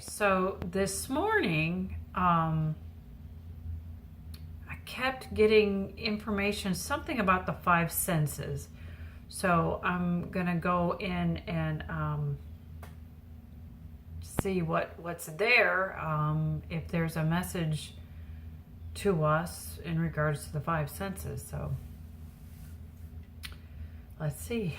So this morning, I kept getting information, something about the five senses. So I'm gonna go in and see what's there, if there's a message to us in regards to the five senses. So let's see.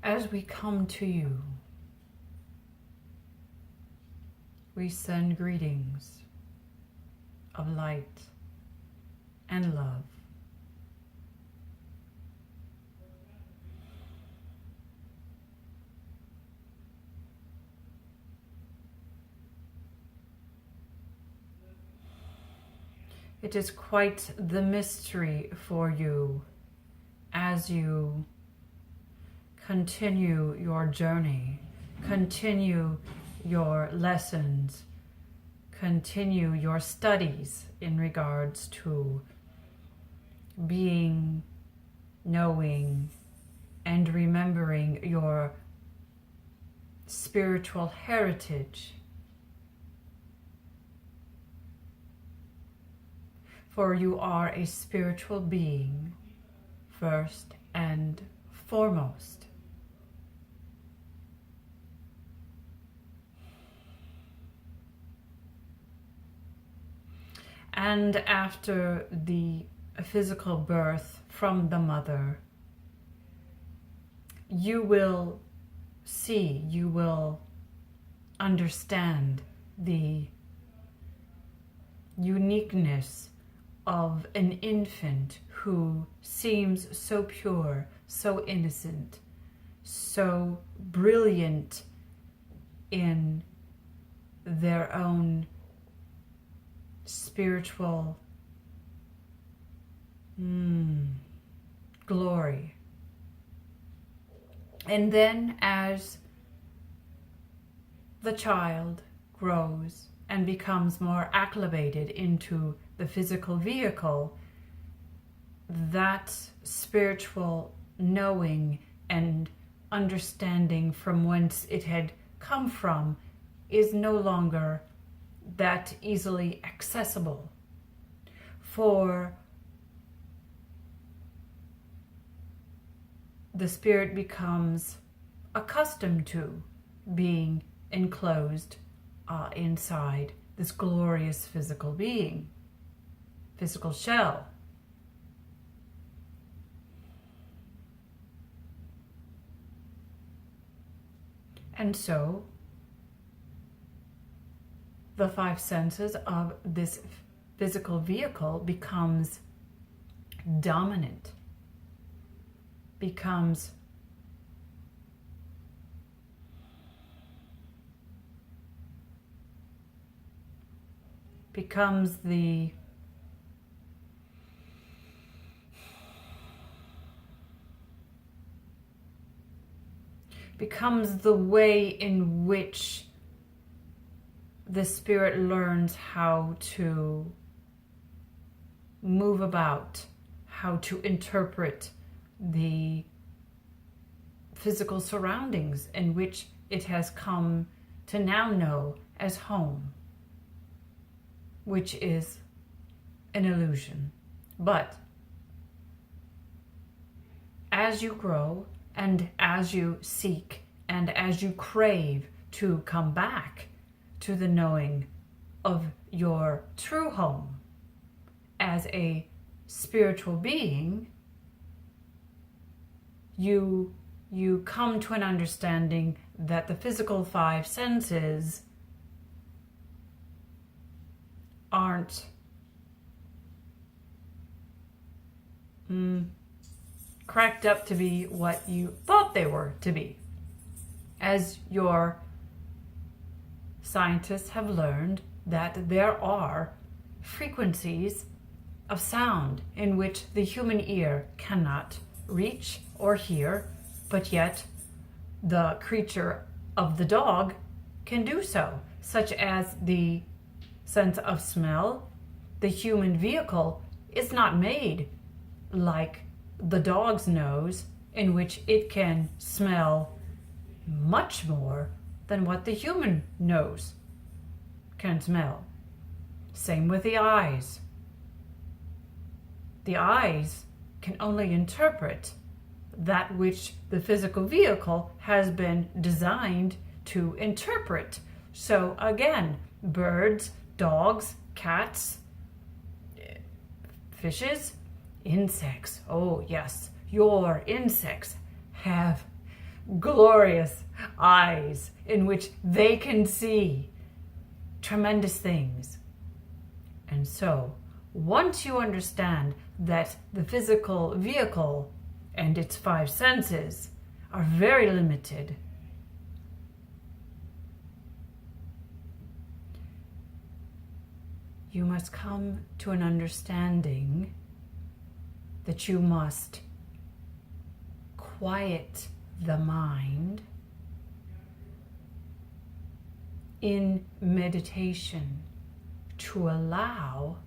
As we come to you, we send greetings of light and love. It is quite the mystery for you as you continue your journey, continue your lessons, continue your studies in regards to being, knowing, and remembering your spiritual heritage. For you are a spiritual being, first and foremost. And after the physical birth from the mother, you will see, you will understand the uniqueness of an infant who seems so pure, so innocent, so brilliant in their own spiritual glory. And then as the child grows and becomes more acclimated into the physical vehicle, that spiritual knowing and understanding from whence it had come from is no longer that easily accessible. For the spirit becomes accustomed to being enclosed inside this glorious physical being, physical shell. And so the five senses of this physical vehicle becomes dominant, becomes the way in which the spirit learns how to move about, how to interpret the physical surroundings in which it has come to now know as home, which is an illusion. But as you grow and as you seek and as you crave to come back to the knowing of your true home as a spiritual being, you come to an understanding that the physical five senses aren't cracked up to be what you thought they were to be. As your scientists have learned that there are frequencies of sound in which the human ear cannot reach or hear, but yet the creature of the dog can do so, such as the sense of smell. The human vehicle is not made like the dog's nose, in which it can smell much more than what the human nose can smell. Same with the eyes. The eyes can only interpret that which the physical vehicle has been designed to interpret. So again, birds, dogs, cats, fishes, insects. Oh yes, your insects have glorious eyes in which they can see tremendous things. And so, once you understand that the physical vehicle and its five senses are very limited, you must come to an understanding that you must quiet the mind in meditation to allow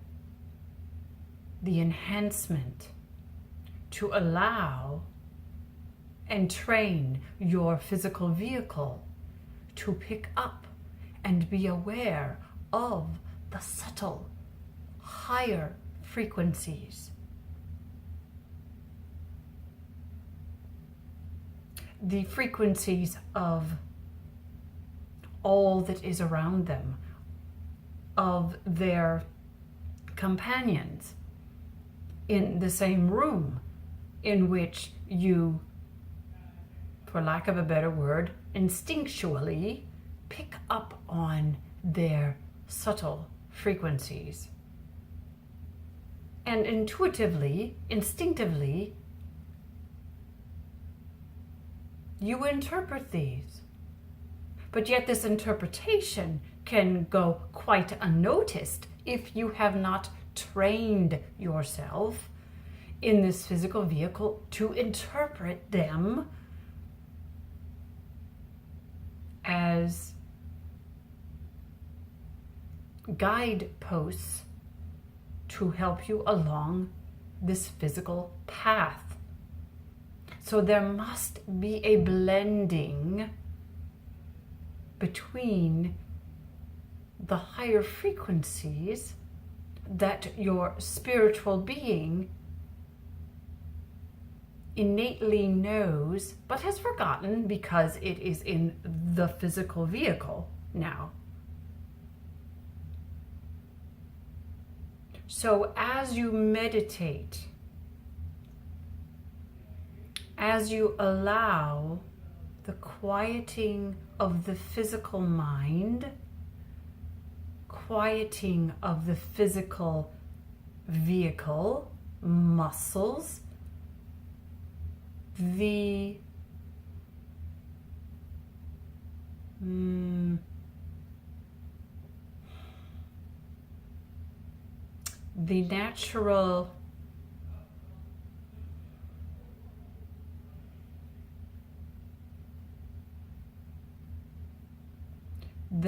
the enhancement, to allow and train your physical vehicle to pick up and be aware of the subtle, higher frequencies. The frequencies of all that is around them, of their companions in the same room in which you, for lack of a better word, instinctually pick up on their subtle frequencies. And intuitively, instinctively, you interpret these. But yet this interpretation can go quite unnoticed if you have not trained yourself in this physical vehicle to interpret them as guideposts to help you along this physical path. So there must be a blending between the higher frequencies that your spiritual being innately knows but has forgotten because it is in the physical vehicle now. So as you meditate, as you allow the quieting of the physical mind, quieting of the physical vehicle, muscles, the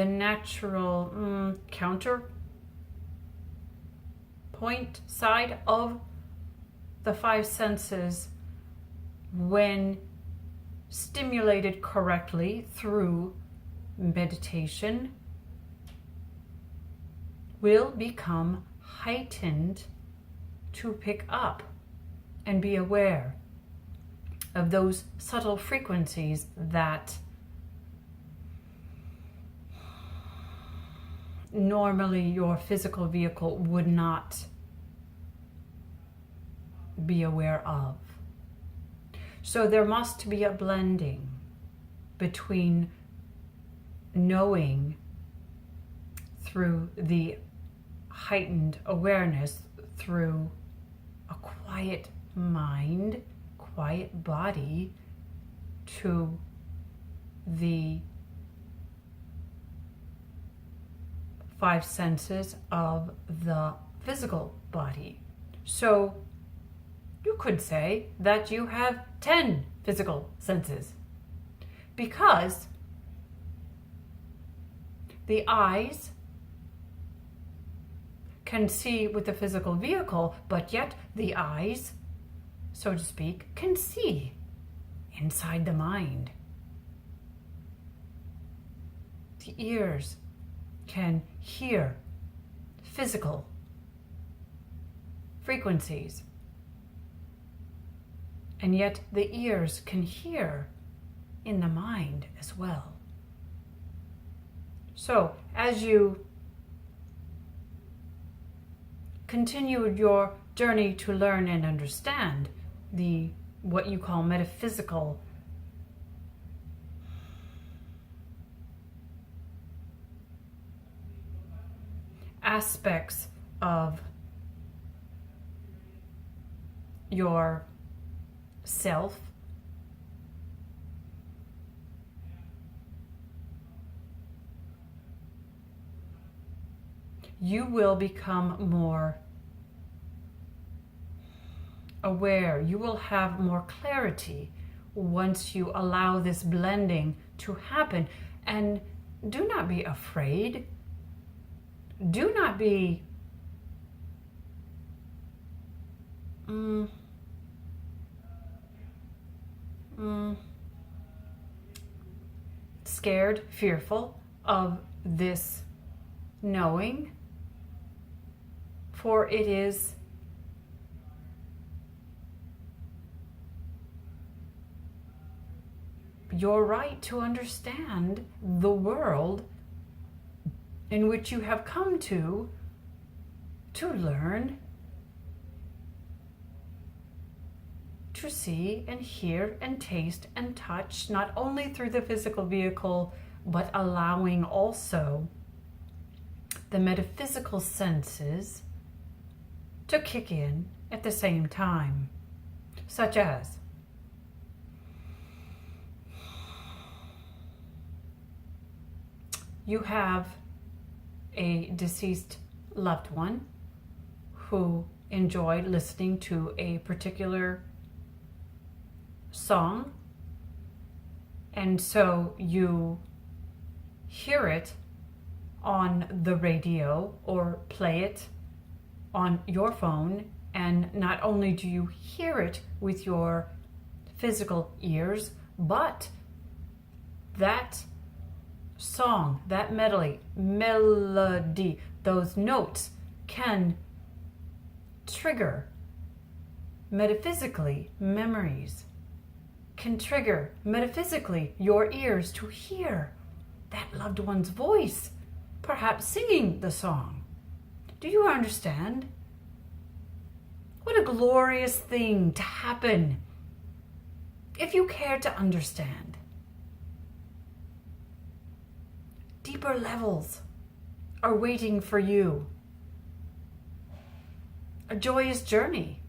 natural counterpoint side of the five senses, when stimulated correctly through meditation, will become heightened to pick up and be aware of those subtle frequencies that normally your physical vehicle would not be aware of. So there must be a blending between knowing through the heightened awareness, through a quiet mind, quiet body, to the five senses of the physical body. So you could say that you have 10 physical senses, because the eyes can see with the physical vehicle, but yet the eyes, so to speak, can see inside the mind. The ears can hear physical frequencies, and yet the ears can hear in the mind as well. So as you continue your journey to learn and understand the what you call metaphysical aspects of your self, you will become more aware. You will have more clarity once you allow this blending to happen. And do not be afraid. Do not be scared, fearful of this knowing, for it is your right to understand the world in which you have come to to learn to see and hear and taste and touch, not only through the physical vehicle, but allowing also the metaphysical senses to kick in at the same time, such as you have a deceased loved one who enjoyed listening to a particular song, and so you hear it on the radio or play it on your phone, and not only do you hear it with your physical ears, but that song, that melody, those notes can trigger metaphysically memories, can trigger metaphysically your ears to hear that loved one's voice, perhaps singing the song. Do you understand? What a glorious thing to happen if you care to understand. Deeper levels are waiting for you. A joyous journey